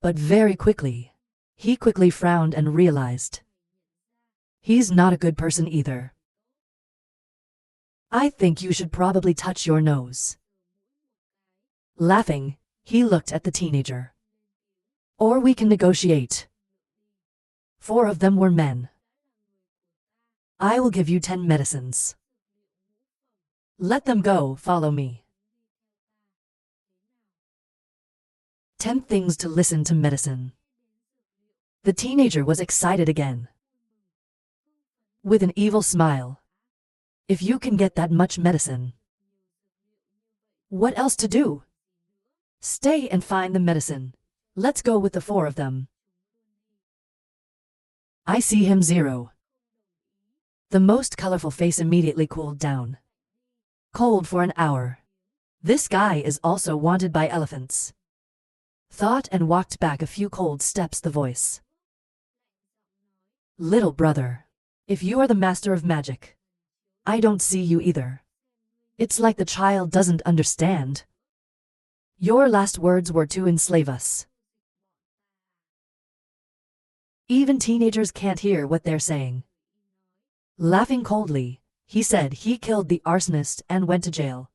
But very quickly, he quickly frowned and realized he's not a good person either. I think you should probably touch your nose. Laughing, he looked at the teenager. Or we can negotiate. 4 of them were men. I will give you 10 medicines. Let them go, follow me. 10 things to listen to medicine. The teenager was excited again. With an evil smile. If you can get that much medicine. What else to do? Stay and find the medicine. Let's go with the 4 of them. I see him 0. The most colorful face immediately cooled down. Cold for an hour. This guy is also wanted by elephants. Thought and walked back a few cold steps. The voice. Little brother, if you are the master of magic, I don't see you either. It's like the child doesn't understand. Your last words were to enslave us. Even teenagers can't hear what they're saying. Laughing coldly, he said he killed the arsonist and went to jail.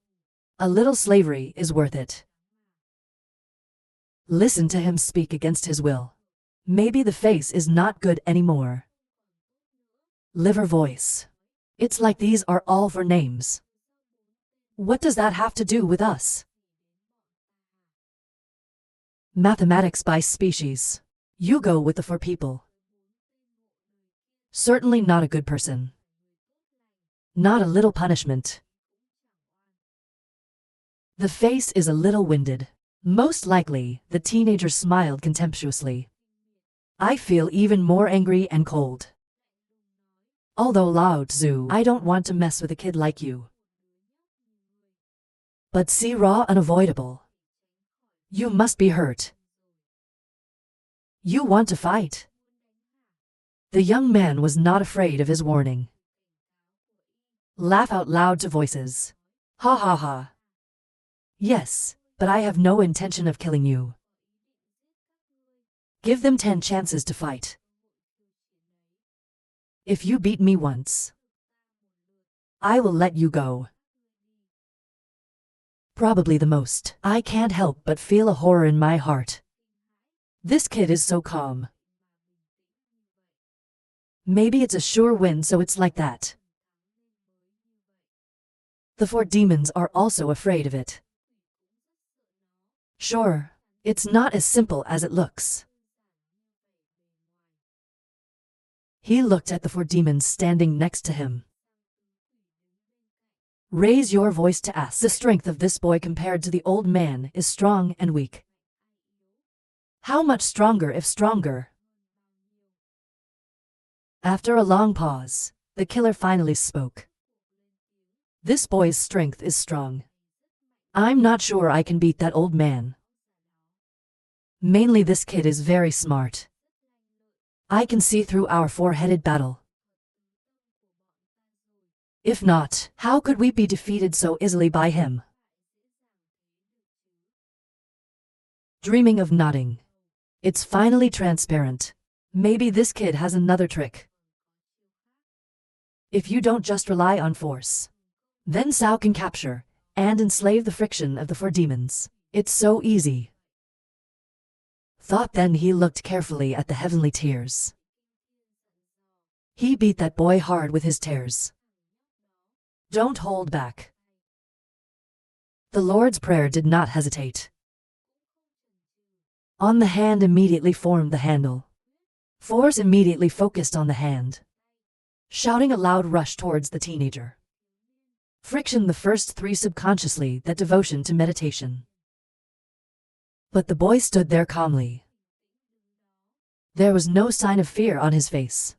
A little slavery is worth it. Listen to him speak against his will. Maybe the face is not good anymore. Liver voice. It's like these are all for names. What does that have to do with us? Mathematics by species. You go with the 4 people. Certainly not a good person. Not a little punishment. The face is a little winded. Most likely, the teenager smiled contemptuously. I feel even more angry and cold. Although Lao Tzu, I don't want to mess with a kid like you. But see raw unavoidable. You must be hurt. You want to fight? The young man was not afraid of his warning. Laugh out loud to voices. Ha ha ha. Yes, but I have no intention of killing you. Give them 10 chances to fight. If you beat me once, I will let you go. Probably the most. I can't help but feel a horror in my heart. This kid is so calm. Maybe it's a sure win, so it's like that. The 4 demons are also afraid of it. Sure, it's not as simple as it looks. He looked at the 4 demons standing next to him. Raise your voice to ask. The strength of this boy compared to the old man is strong and weak. How much stronger if stronger? After a long pause, the killer finally spoke. This boy's strength is strong. I'm not sure I can beat that old man. Mainly this kid is very smart. I can see through our 4-headed battle. If not, how could we be defeated so easily by him? Dreaming of nodding. It's finally transparent. Maybe this kid has another trick. If you don't just rely on force, then Sao can capture and enslave the friction of the 4 demons. It's so easy. Thought. Then he looked carefully at the heavenly tears. He beat that boy hard with his tears. Don't hold back. The Lord's Prayer did not hesitate. On the hand immediately formed the handle. Force immediately focused on the hand. Shouting aloud rushed towards the teenager. Friction the first 3 subconsciously, that devotion to meditation. But the boy stood there calmly. There was no sign of fear on his face.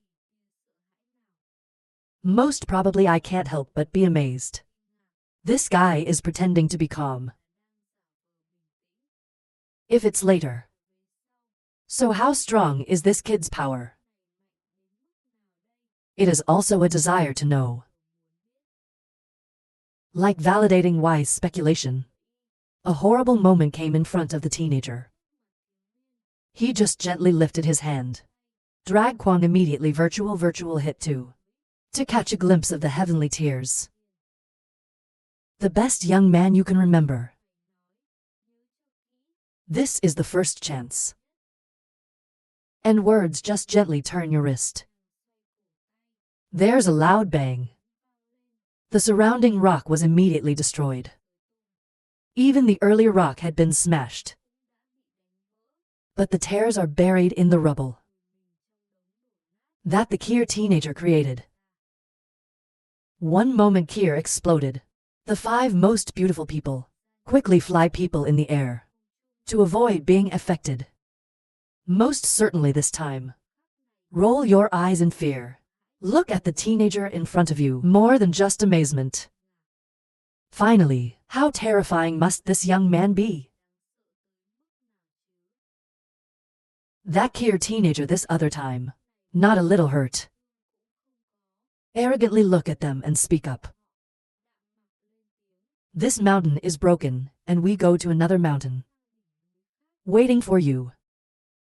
Most probably I can't help but be amazed. This guy is pretending to be calm. If it's later. So how strong is this kid's power? It is also a desire to know. Like validating wise speculation. A horrible moment came in front of the teenager. He just gently lifted his hand. Drag Kwang immediately virtual hit too. To catch a glimpse of the heavenly tears. The best young man you can remember. This is the first chance. And words just gently turn your wrist. There's a loud bang. The surrounding rock was immediately destroyed. Even the earlier rock had been smashed. But the tears are buried in the rubble that the Kier teenager created. One moment Kier exploded. The 5 most beautiful people quickly fly people in the air to avoid being affected. Most certainly this time. Roll your eyes in fear. Look at the teenager in front of you, more than just amazement. Finally, how terrifying must this young man be? That Kier teenager this other time, not a little hurt. Arrogantly look at them and speak up. This mountain is broken, and we go to another mountain. Waiting for you.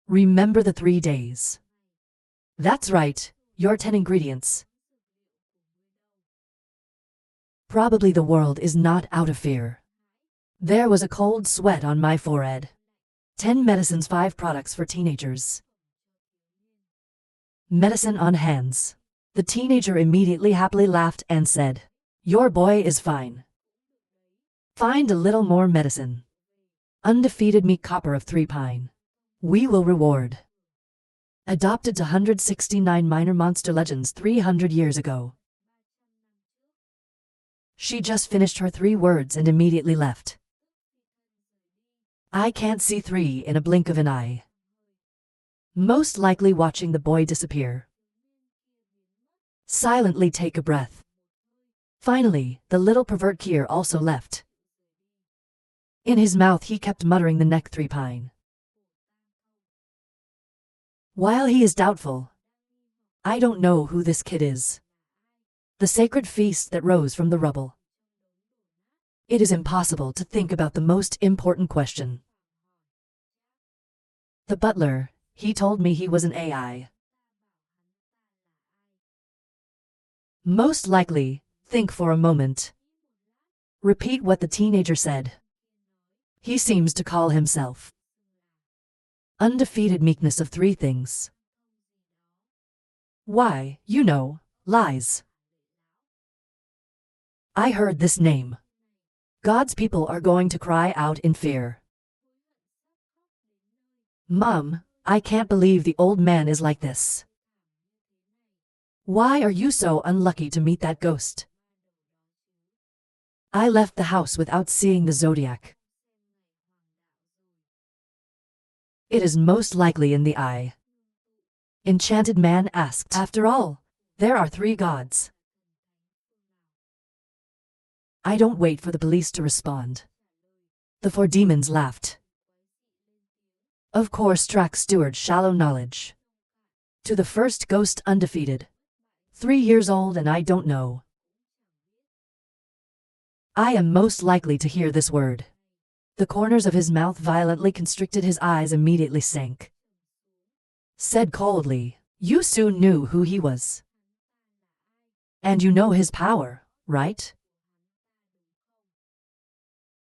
Remember the 3 days. That's right, your 10 ingredients. Probably the world is not out of fear. There was a cold sweat on my forehead. 10 medicines, 5 products for teenagers. Medicine on hands. The teenager immediately happily laughed and said, "Your boy is fine. Find a little more medicine. Undefeated meat copper of 3 pine. We will reward." Adopted to 169 minor monster legends 300 years ago. She just finished her 3 words and immediately left. I can't see 3 in a blink of an eye. Most likely watching the boy disappear. Silently take a breath. Finally, the little pervert Kier also left. In his mouth he kept muttering the neck 3 pine. While he is doubtful, I don't know who this kid is. The sacred feast that rose from the rubble. It is impossible to think about the most important question. The butler, he told me he was an AI. Most likely, think for a moment. Repeat what the teenager said. He seems to call himself undefeated meekness of 3 things. Why, you know, lies. I heard this name. God's people are going to cry out in fear. Mom, I can't believe the old man is like this. Why are you so unlucky to meet that ghost? I left the house without seeing the zodiac. It is most likely in the eye. Enchanted man asked. After all, there are 3 gods. I don't wait for the police to respond. The 4 demons laughed. Of course, track steward shallow knowledge. To the first ghost undefeated. 3 years old and I don't know. I am most likely to hear this word. The corners of his mouth violently constricted, his eyes immediately sank. Said coldly, you soon knew who he was. And you know his power, right?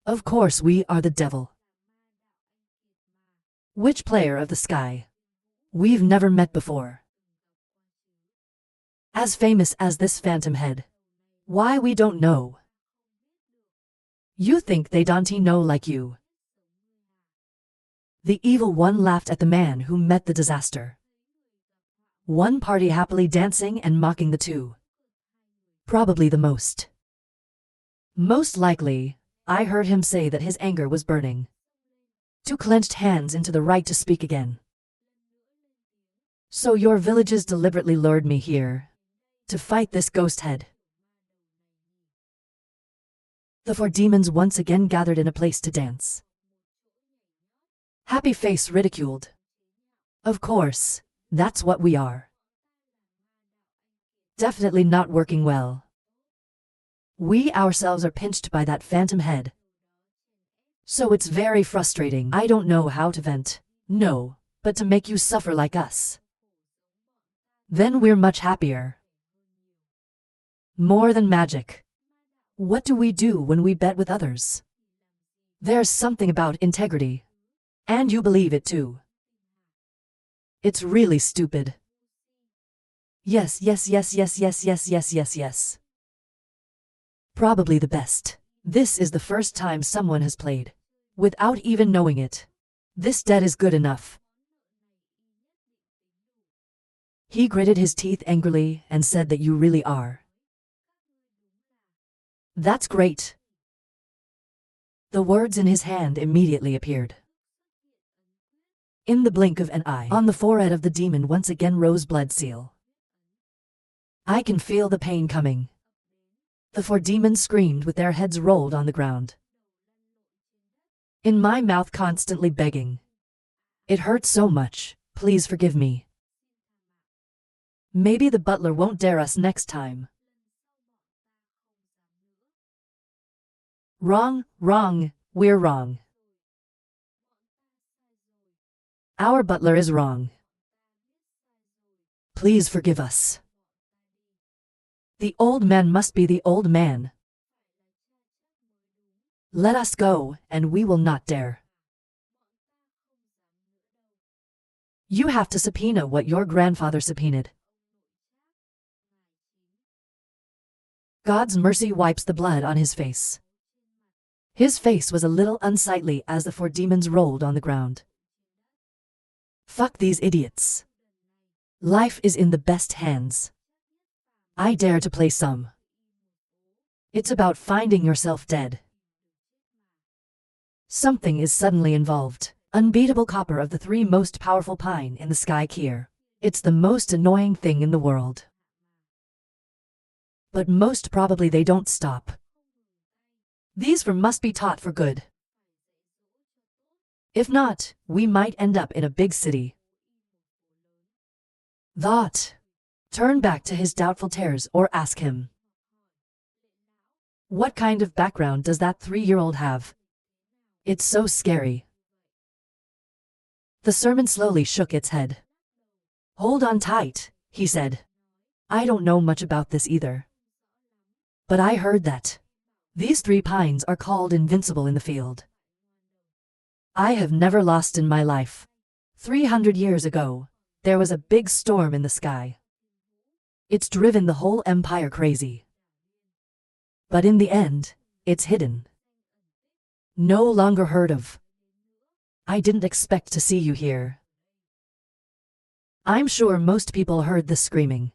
Of course we are the devil. Which player of the sky? We've never met before. As famous as this phantom head. Why we don't know. You think they don't know like you. The evil one laughed at the man who met the disaster. One party happily dancing and mocking the 2. Probably the most. Most likely, I heard him say that his anger was burning. 2 clenched hands into the right to speak again. So your villages deliberately lured me here. To fight this ghost head. The 4 demons once again gathered in a place to dance. Happy face ridiculed. Of course, that's what we are. Definitely not working well. We ourselves are pinched by that phantom head. So it's very frustrating. I don't know how to vent. No, but to make you suffer like us. Then we're much happier. More than magic. What do we do when we bet with others? There's something about integrity. And you believe it too. It's really stupid. Yes. Probably the best. This is the first time someone has played without even knowing it. This debt is good enough. He gritted his teeth angrily and said that you really are. That's great. The words in his hand immediately appeared. In the blink of an eye, on the forehead of the demon once again rose blood seal. I can feel the pain coming. The 4 demons screamed with their heads rolled on the ground. In my mouth constantly begging. It hurts so much, please forgive me. Maybe the butler won't dare us next time. Wrong, we're wrong. Our butler is wrong. Please forgive us. The old man must be the old man. Let us go, and we will not dare. You have to subpoena what your grandfather subpoenaed. God's mercy wipes the blood on his face. His face was a little unsightly as the 4 demons rolled on the ground. Fuck these idiots. Life is in the best hands. I dare to play some. It's about finding yourself dead. Something is suddenly involved. Unbeatable copper of the 3 most powerful pine in the sky here. It's the most annoying thing in the world. But most probably they don't stop. These 4 must be taught for good. If not, we might end up in a big city. Thought. Turn back to his doubtful tears or ask him. What kind of background does that 3-year-old have? It's so scary. The sermon slowly shook its head. Hold on tight, he said. I don't know much about this either. But I heard that these 3 pines are called invincible in the field. I have never lost in my life. 300 years ago, there was a big storm in the sky. It's driven the whole empire crazy. But in the end, it's hidden. No longer heard of. I didn't expect to see you here. I'm sure most people heard the screaming.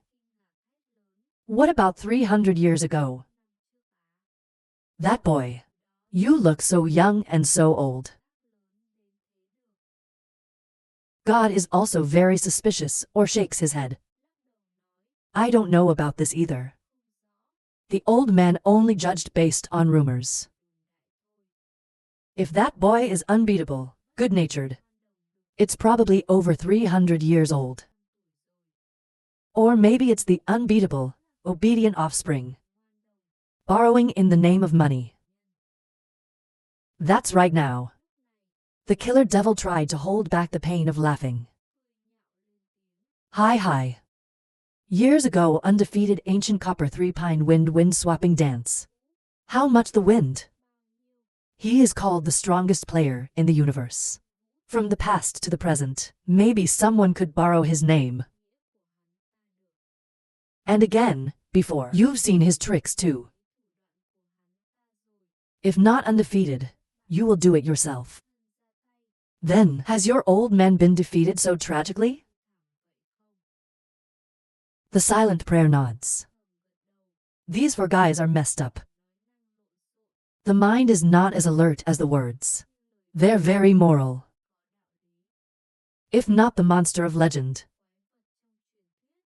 What about 300 years ago? That boy. You look so young and so old. God is also very suspicious or shakes his head. I don't know about this either. The old man only judged based on rumors. If that boy is unbeatable, good-natured, it's probably over 300 years old. Or maybe it's the unbeatable, obedient offspring. Borrowing in the name of money. That's right now. The killer devil tried to hold back the pain of laughing. Hi. Years ago, undefeated ancient copper 3-pine wind swapping dance. How much the wind? He is called the strongest player in the universe. From the past to the present, maybe someone could borrow his name. And again, before. You've seen his tricks too. If not undefeated, you will do it yourself. Then, has your old man been defeated so tragically? The silent prayer nods. These 4 guys are messed up. The mind is not as alert as the words. They're very moral. If not the monster of legend.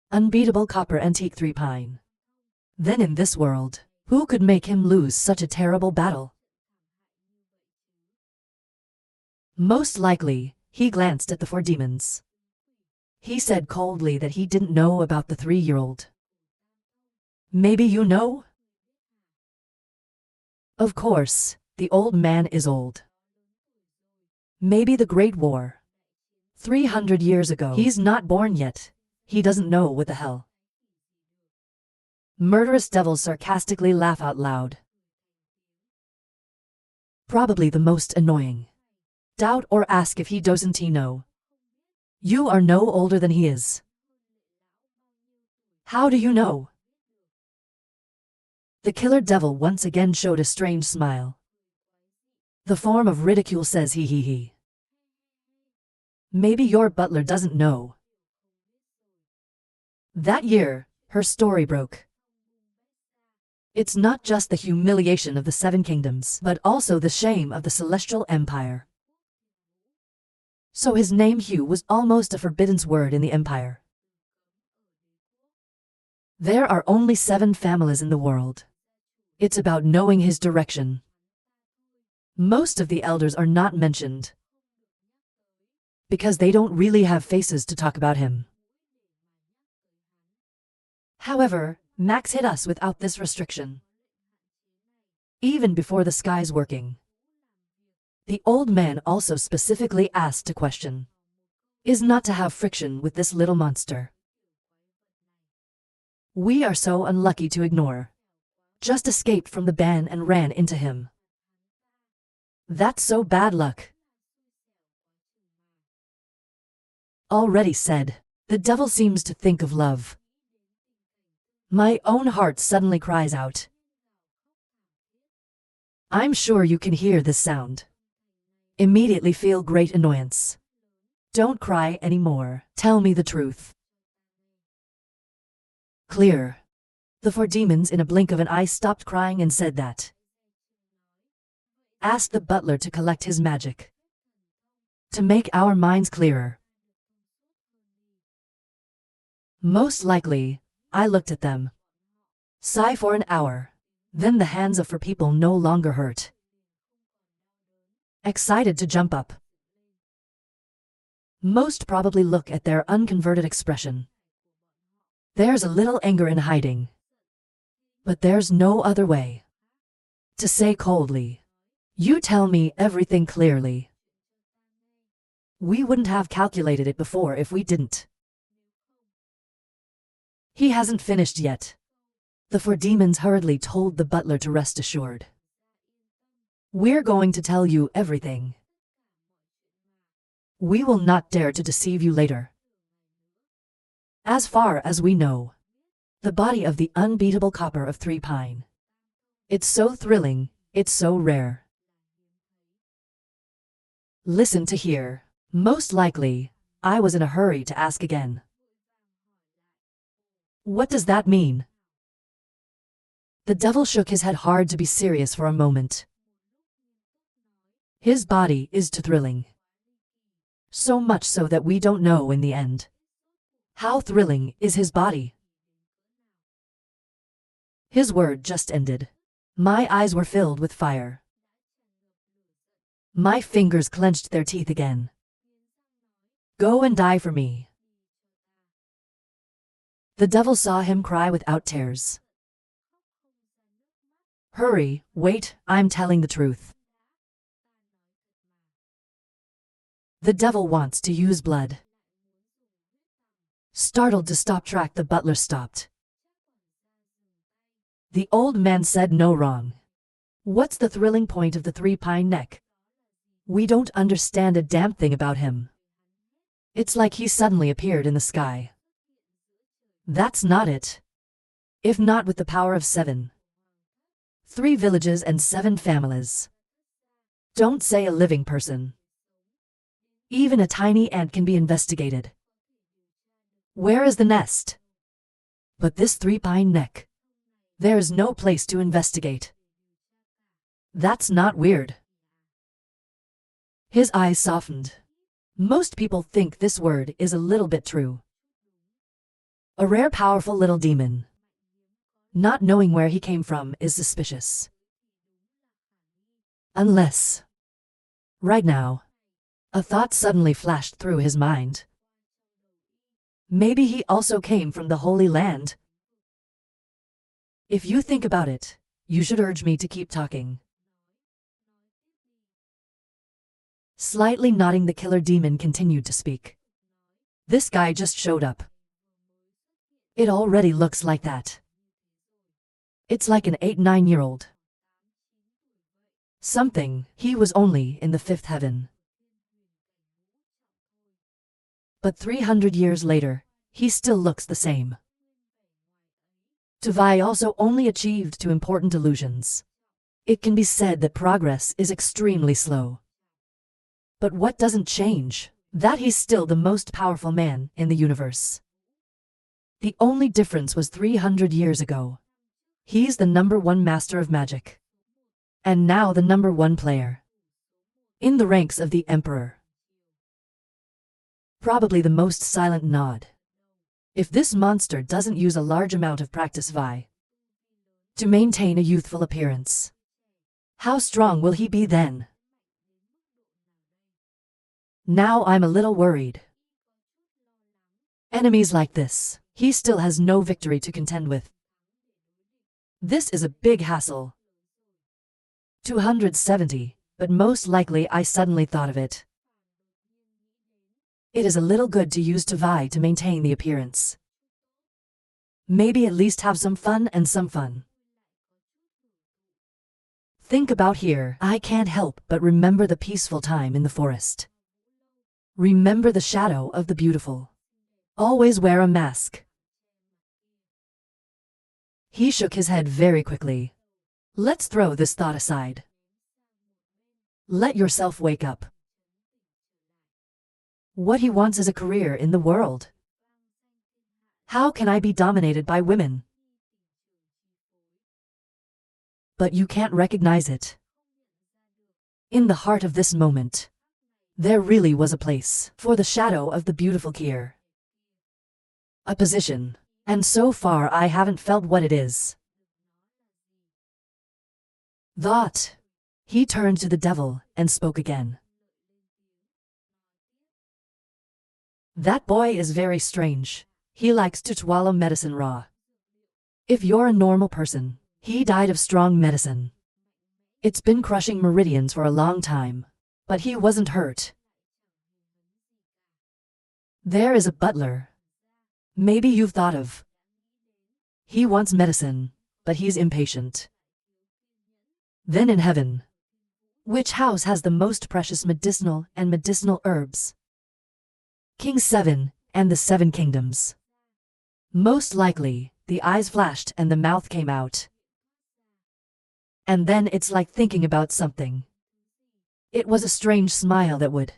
Unbeatable copper antique 3-pine. Then in this world, who could make him lose such a terrible battle? Most likely, he glanced at the 4 demons. He said coldly that he didn't know about the 3-year-old. Maybe you know? Of course, the old man is old. Maybe the Great War. 300 years ago. He's not born yet. He doesn't know what the hell. Murderous devils sarcastically laugh out loud. Probably the most annoying. Doubt or ask if he doesn't know. You are no older than he is. How do you know? The killer devil once again showed a strange smile. The form of ridicule says he. Maybe your butler doesn't know. That year, her story broke. It's not just the humiliation of the Seven Kingdoms, but also the shame of the Celestial Empire. So his name Hugh was almost a forbidden word in the Empire. There are only 7 families in the world. It's about knowing his direction. Most of the elders are not mentioned, because they don't really have faces to talk about him. However, Max hit us without this restriction. Even before the sky's working. The old man also specifically asked a question. Is not to have friction with this little monster. We are so unlucky to ignore. Just escaped from the ban and ran into him. That's so bad luck. Already said, the devil seems to think of love. My own heart suddenly cries out. I'm sure you can hear this sound. Immediately feel great annoyance. Don't cry anymore. Tell me the truth. Clear. The 4 demons in a blink of an eye stopped crying and said that. Ask the butler to collect his magic. To make our minds clearer. Most likely, I looked at them. Sigh for an hour. Then the hands of 4 people no longer hurt. Excited to jump up. Most probably look at their unconverted expression. There's a little anger in hiding. But there's no other way. To say coldly. You tell me everything clearly. We wouldn't have calculated it before if we didn't. He hasn't finished yet. The 4 demons hurriedly told the butler to rest assured. We're going to tell you everything. We will not dare to deceive you later. As far as we know, the body of the unbeatable copper of 3 pine. It's so thrilling, it's so rare. Listen to hear. Most likely, I was in a hurry to ask again. What does that mean? The devil shook his head hard to be serious for a moment. His body is too thrilling. So much so that we don't know in the end. How thrilling is his body? His word just ended. My eyes were filled with fire. My fingers clenched their teeth again. Go and die for me. The devil saw him cry without tears. Hurry, wait, I'm telling the truth. The devil wants to use blood. Startled to stop track, the butler stopped. The old man said no wrong. What's the thrilling point of the 3 pine neck? We don't understand a damn thing about him. It's like he suddenly appeared in the sky. That's not it. If not with the power of 7. 3 villages and 7 families. Don't say a living person. Even a tiny ant can be investigated. Where is the nest? But this 3 pine neck. There's no place to investigate. That's not weird. His eyes softened. Most people think this word is a little bit true. A rare powerful little demon. Not knowing where he came from is suspicious. Unless. Right now. A thought suddenly flashed through his mind. Maybe he also came from the Holy Land. If you think about it, you should urge me to keep talking. Slightly nodding, the killer demon continued to speak. This guy just showed up. It already looks like that. It's like an 8-9-year-old. Something, he was only in the 5th heaven. But 300 years later, he still looks the same. Tuvai also only achieved 2 important illusions. It can be said that progress is extremely slow. But what doesn't change? That he's still the most powerful man in the universe. The only difference was 300 years ago. He's the #1 master of magic. And now the #1 player. In the ranks of the Emperor. Probably the most silent nod. If this monster doesn't use a large amount of practice Vi to maintain a youthful appearance, how strong will he be then? Now I'm a little worried. Enemies like this, he still has no victory to contend with. This is a big hassle. 270, but most likely I suddenly thought of it. It is a little good to use Tuvai to maintain the appearance. Maybe at least have some fun and some fun. Think about here, I can't help but remember the peaceful time in the forest. Remember the shadow of the beautiful. Always wear a mask. He shook his head very quickly. Let's throw this thought aside. Let yourself wake up. What he wants is a career in the world. How can I be dominated by women? But you can't recognize it. In the heart of this moment, there really was a place for the shadow of the beautiful Kier. A position, and so far I haven't felt what it is. Thought. He turned to the devil and spoke again. That boy is very strange. He likes to swallow medicine raw. If you're a normal person, he died of strong medicine. It's been crushing meridians for a long time, but he wasn't hurt. There is a butler. Maybe you've thought of. He wants medicine, but he's impatient. Then in heaven. Which house has the most precious medicinal and medicinal herbs? King 7 and the 7 kingdoms. Most likely, the eyes flashed and the mouth came out. And then it's like thinking about something. It was a strange smile that would.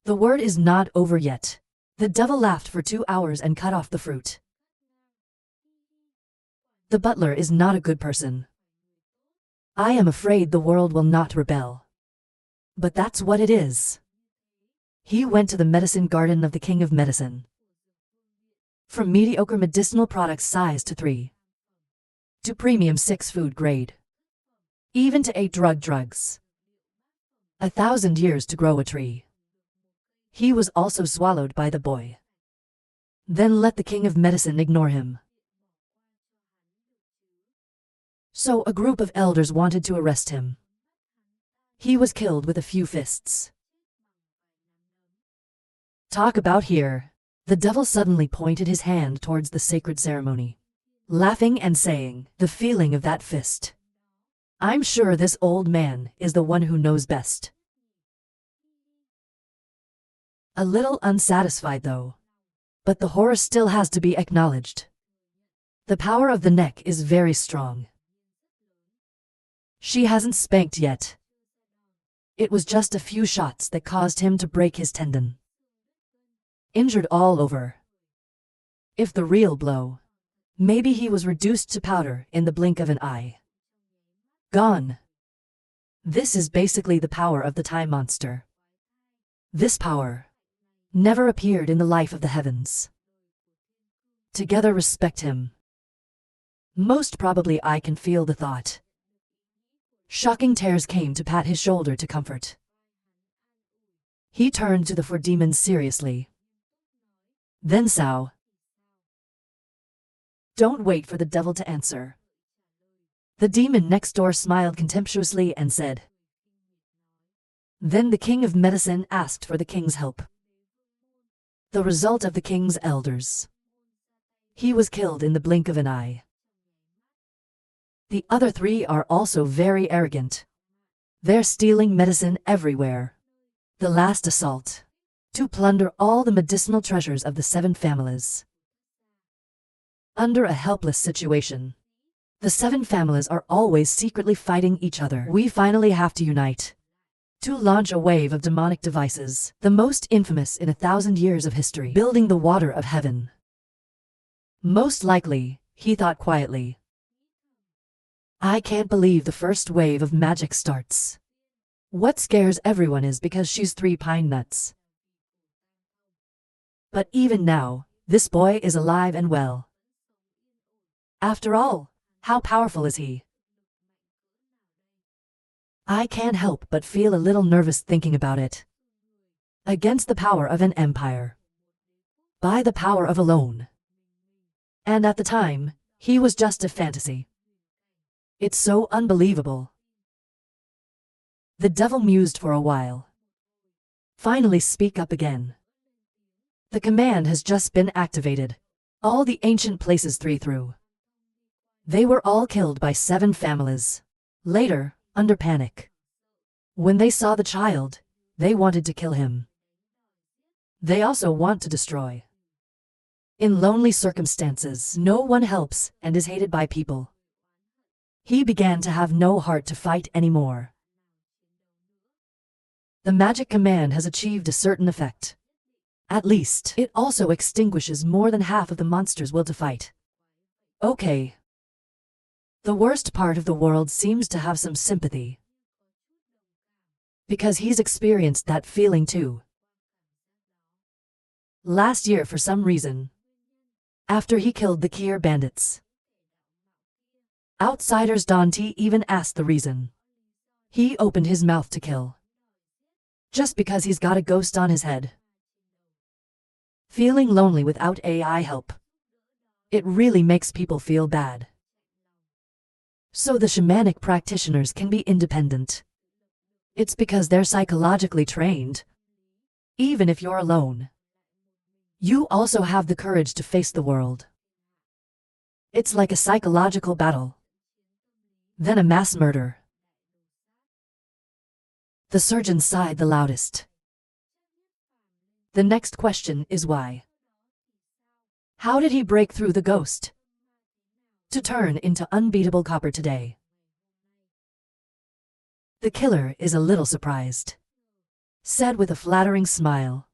The word is not over yet. The devil laughed for 2 hours and cut off the fruit. The butler is not a good person. I am afraid the world will not rebel. But that's what it is. He went to the medicine garden of the King of Medicine. From mediocre medicinal products size to 3. To premium 6 food grade. Even to 8 drugs. 1,000 years to grow a tree. He was also swallowed by the boy. Then let the King of Medicine ignore him. So a group of elders wanted to arrest him. He was killed with a few fists. Talk about here. The devil suddenly pointed his hand towards the sacred ceremony, laughing and saying, the feeling of that fist. I'm sure this old man is the one who knows best. A little unsatisfied though. But the horror still has to be acknowledged. The power of the neck is very strong. She hasn't spanked yet. It was just a few shots that caused him to break his tendon. Injured all over. If the real blow. Maybe he was reduced to powder in the blink of an eye. Gone. This is basically the power of the time monster. This power never appeared in the life of the heavens. Together respect him. Most probably I can feel the thought. Shocking tears came to pat his shoulder to comfort. He turned to the 4 demons seriously. Then Sao. Don't wait for the devil to answer. The demon next door smiled contemptuously and said, Then the king of medicine asked for the king's help. The result of the king's elders. He was killed in the blink of an eye. The other three are also very arrogant. They're stealing medicine everywhere. The last assault. To plunder all the medicinal treasures of the 7 families. Under a helpless situation. The 7 families are always secretly fighting each other. We finally have to unite. To launch a wave of demonic devices, the most infamous in 1,000 years of history. Building the water of heaven. Most likely, he thought quietly. I can't believe the first wave of magic starts. What scares everyone is because she's 3 pine nuts. But even now, this boy is alive and well. After all, how powerful is he? I can't help but feel a little nervous thinking about it. Against the power of an empire. By the power of alone. And at the time, he was just a fantasy. It's so unbelievable. The devil mused for a while. Finally speak up again. The command has just been activated. All the ancient places 3 through. They were all killed by 7 families. Later, under panic. When they saw the child, they wanted to kill him. They also want to destroy. In lonely circumstances, no one helps and is hated by people. He began to have no heart to fight anymore. The magic command has achieved a certain effect. At least, it also extinguishes more than half of the monster's will to fight. Okay. The worst part of the world seems to have some sympathy. Because he's experienced that feeling too. Last year for some reason. After he killed the Kier bandits. Outsiders Dante even asked the reason. He opened his mouth to kill. Just because he's got a ghost on his head. Feeling lonely without AI help. It really makes people feel bad. So the shamanic practitioners can be independent. It's because they're psychologically trained. Even if you're alone, you also have the courage to face the world. It's like a psychological battle. Then a mass murder. The surgeon sighed the loudest. The next question is why? How did he break through the ghost? To turn into unbeatable copper today. The killer is a little surprised. Said with a flattering smile.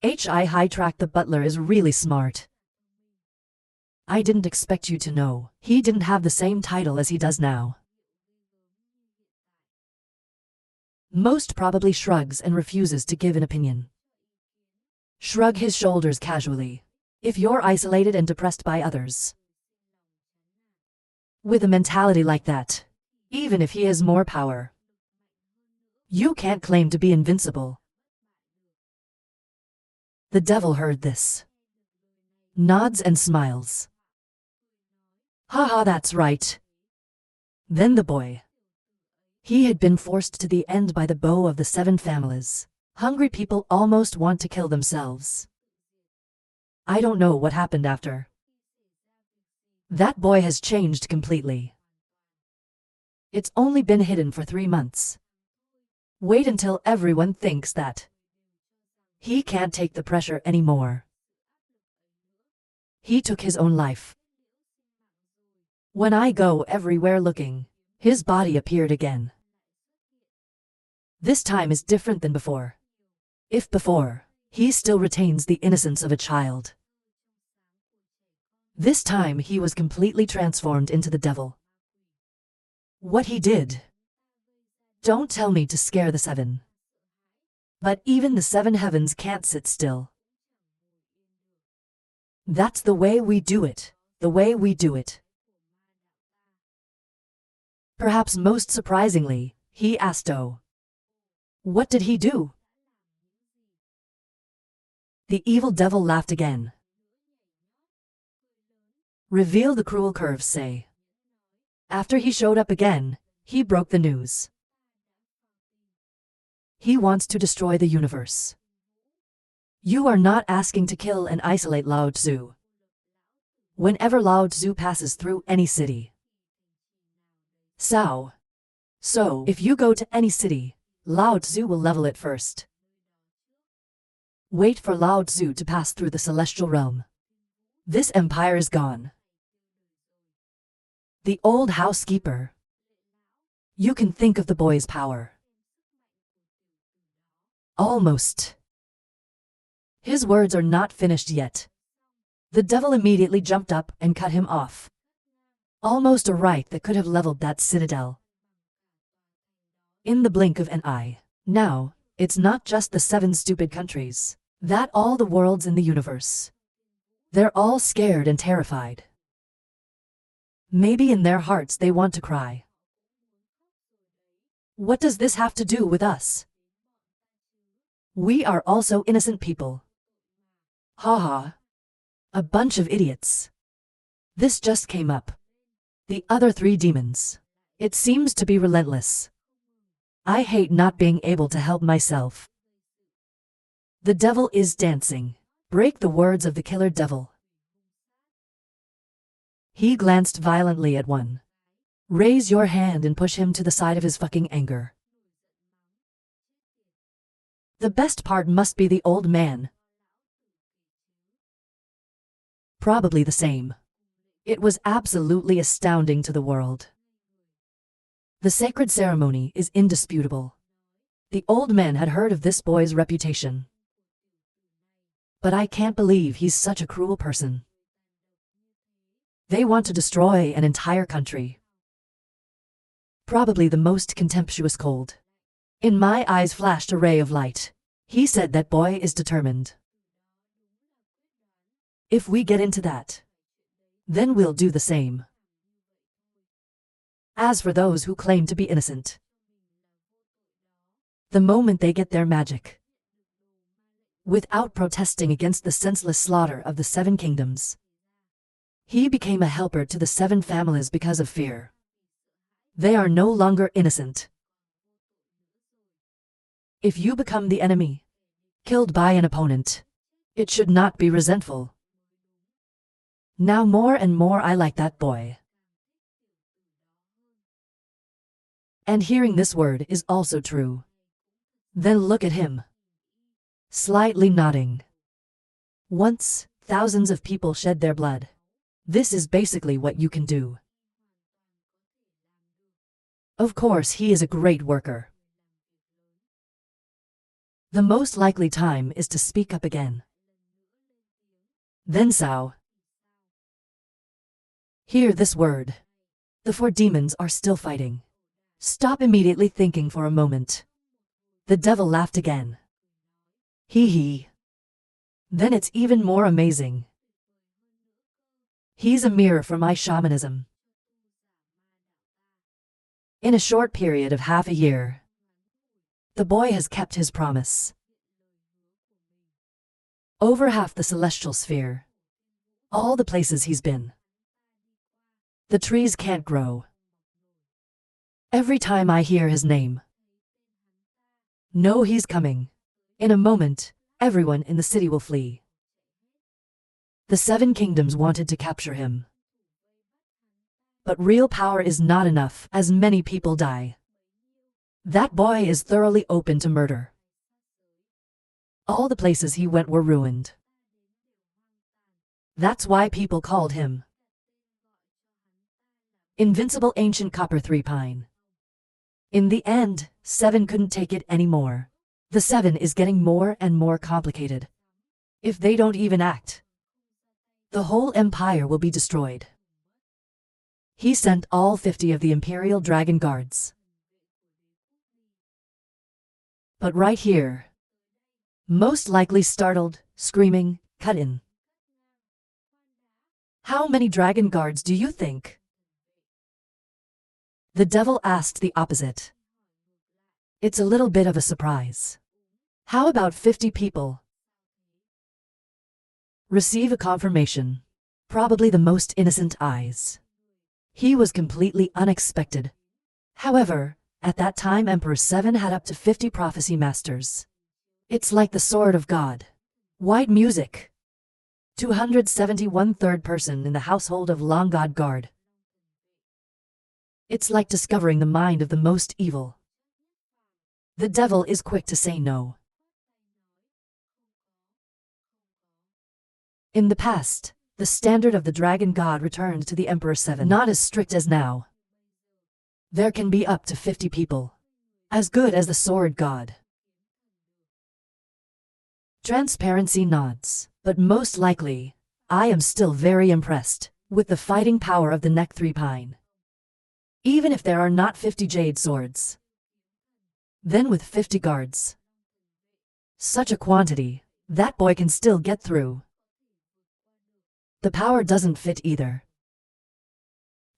High-track the butler is really smart. I didn't expect you to know. He didn't have the same title as he does now. Most probably shrugs and refuses to give an opinion. Shrug his shoulders casually. If you're isolated and depressed by others. With a mentality like that, even if he has more power, you can't claim to be invincible. The devil heard this. Nods and smiles. Haha, that's right. Then the boy. He had been forced to the end by the bow of the 7 families. Hungry people almost want to kill themselves. I don't know what happened after. That boy has changed completely. It's only been hidden for 3 months. Wait until everyone thinks that he can't take the pressure anymore. He took his own life. When I go everywhere looking, his body appeared again. This time is different than before. If before, he still retains the innocence of a child. This time he was completely transformed into the devil. What he did. Don't tell me to scare the 7. But even the 7 heavens can't sit still. That's the way we do it, the way we do it. Perhaps most surprisingly, he asked, oh. What did he do? The evil devil laughed again. Reveal the cruel curves, say. After he showed up again, he broke the news. He wants to destroy the universe. You are not asking to kill and isolate Lao Tzu. Whenever Lao Tzu passes through any city. So, if you go to any city, Lao Tzu will level it first. Wait for Lao Tzu to pass through the celestial realm. This empire is gone. The old housekeeper. You can think of the boy's power. Almost. His words are not finished yet. The devil immediately jumped up and cut him off. Almost a right that could have leveled that citadel. In the blink of an eye. Now, it's not just the 7 stupid countries. That all the worlds in the universe. They're all scared and terrified. Maybe in their hearts they want to cry. What does this have to do with us? We are also innocent people. Haha. A bunch of idiots. This just came up. The other 3 demons. It seems to be relentless. I hate not being able to help myself. The devil is dancing. Break the words of the killer devil. He glanced violently at one. Raise your hand and push him to the side of his fucking anger. The best part must be the old man. Probably the same. It was absolutely astounding to the world. The sacred ceremony is indisputable. The old man had heard of this boy's reputation. But I can't believe he's such a cruel person. They want to destroy an entire country. Probably the most contemptuous cold. In my eyes flashed a ray of light. He said that boy is determined. If we get into that, then we'll do the same. As for those who claim to be innocent, the moment they get their magic, without protesting against the senseless slaughter of the 7 kingdoms, he became a helper to the 7 families because of fear. They are no longer innocent. If you become the enemy, killed by an opponent, it should not be resentful. Now more and more I like that boy. And hearing this word is also true. Then look at him. Slightly nodding. Once, thousands of people shed their blood. This is basically what you can do. Of course he is a great worker. The most likely time is to speak up again. Then Sao. Hear this word. The 4 demons are still fighting. Stop immediately thinking for a moment. The devil laughed again. Hee. Then it's even more amazing. He's a mirror for my shamanism. In a short period of half a year, the boy has kept his promise. Over half the celestial sphere. All the places he's been. The trees can't grow. Every time I hear his name, know he's coming. In a moment, everyone in the city will flee. The 7 kingdoms wanted to capture him. But real power is not enough, as many people die. That boy is thoroughly open to murder. All the places he went were ruined. That's why people called him Invincible Ancient Copper 3 Pine. In the end, 7 couldn't take it anymore. The 7 is getting more and more complicated. If they don't even act, the whole empire will be destroyed. He sent all 50 of the Imperial Dragon Guards. But right here, most likely startled, screaming, cut in. How many Dragon Guards do you think? The devil asked the opposite. It's a little bit of a surprise. How about 50 people? Receive a confirmation. Probably the most innocent eyes. He was completely unexpected. However, At that time Emperor 7 had up to 50 prophecy masters. It's like the sword of God. White music. 271 third person in the household of Long God Guard. It's like discovering the mind of the most evil. The devil is quick to say no. In the past, the standard of the dragon god returned to the Emperor 7, not as strict as now. There can be up to 50 people. As good as the sword god. Transparency nods, but most likely, I am still very impressed with the fighting power of the neck 3 pine. Even if there are not 50 jade swords. Then with 50 guards. Such a quantity, that boy can still get through. The power doesn't fit either.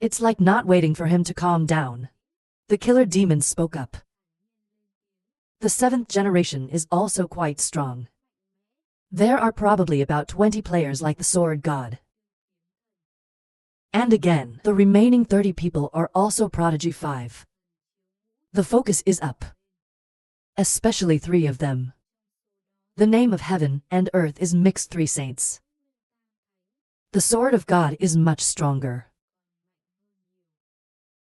It's like not waiting for him to calm down. The killer demon spoke up. The 7th generation is also quite strong. There are probably about 20 players like the sword god. And again, the remaining 30 people are also Prodigy 5. The focus is up. Especially 3 of them. The name of heaven and earth is mixed 3 saints. The sword of God is much stronger.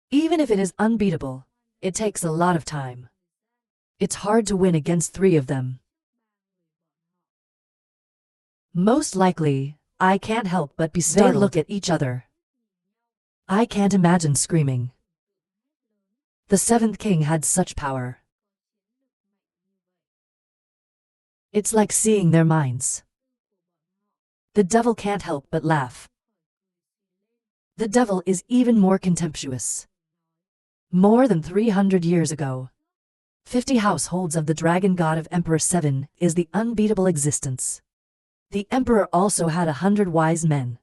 Even if it is unbeatable, it takes a lot of time. It's hard to win against 3 of them. Most likely, I can't help but be startled. They look at each other. I can't imagine screaming. The 7th king had such power. It's like seeing their minds. The devil can't help but laugh. The devil is even more contemptuous. More than 300 years ago, 50 households of the dragon god of Emperor 7 is the unbeatable existence. The emperor also had 100 wise men.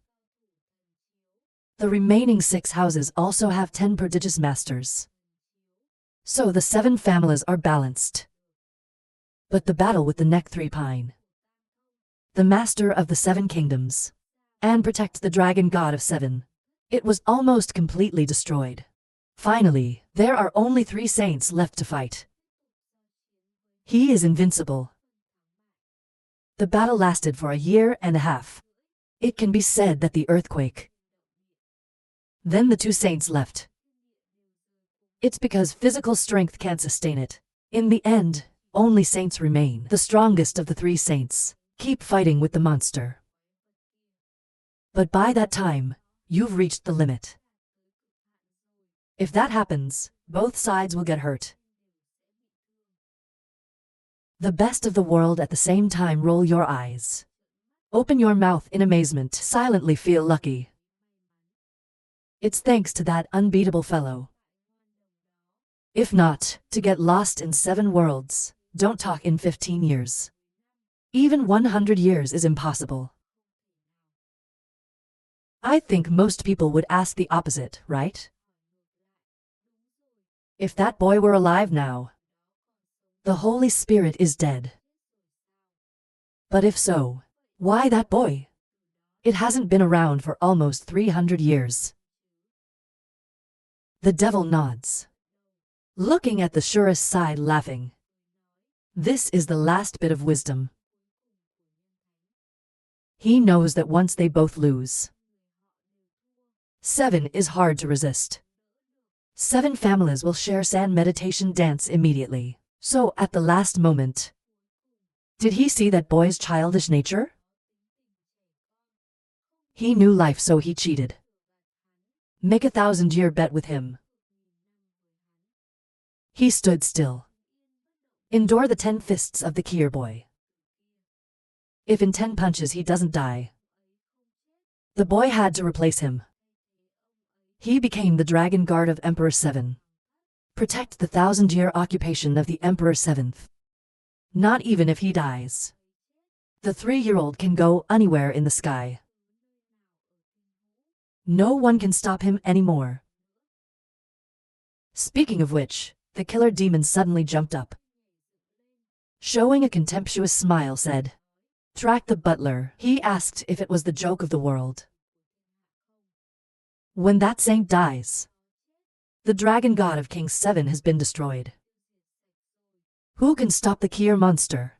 The remaining 6 houses also have 10 prodigious masters. So the 7 families are balanced. But the battle with the neck 3 pine, the master of the 7 kingdoms, and protect the dragon god of 7, it was almost completely destroyed. Finally, there are only 3 saints left to fight. He is invincible. The battle lasted for a year and a half. It can be said that the earthquake. Then the 2 saints left. It's because physical strength can't sustain it. In the end, only saints remain. The strongest of the 3 saints keep fighting with the monster. But by that time, you've reached the limit. If that happens, both sides will get hurt. The best of the world at the same time. Roll your eyes. Open your mouth in amazement. Silently feel lucky. It's thanks to that unbeatable fellow. If not, to get lost in 7 worlds, don't talk in 15 years. Even 100 years is impossible. I think most people would ask the opposite, right? If that boy were alive now. The Holy Spirit is dead. But if so, why that boy? It hasn't been around for almost 300 years. The devil nods, looking at the surest side, laughing. This is the last bit of wisdom. He knows that once they both lose, 7 is hard to resist. 7 families will share sand meditation dance immediately. So at the last moment, did he see that boy's childish nature? He knew life, so he cheated. Make a 1,000-year bet with him. He stood still. Endure the 10 fists of the Kier boy. If in 10 punches he doesn't die, the boy had to replace him. He became the dragon guard of Emperor 7. Protect the 1,000-year occupation of the Emperor 7th. Not even if he dies. The 3-year-old can go anywhere in the sky. No one can stop him anymore. Speaking of which, the killer demon suddenly jumped up. Showing a contemptuous smile, said, "Track the butler." He asked if it was the joke of the world. When that saint dies, The dragon god of King 7 has been destroyed. Who can stop the Kier monster?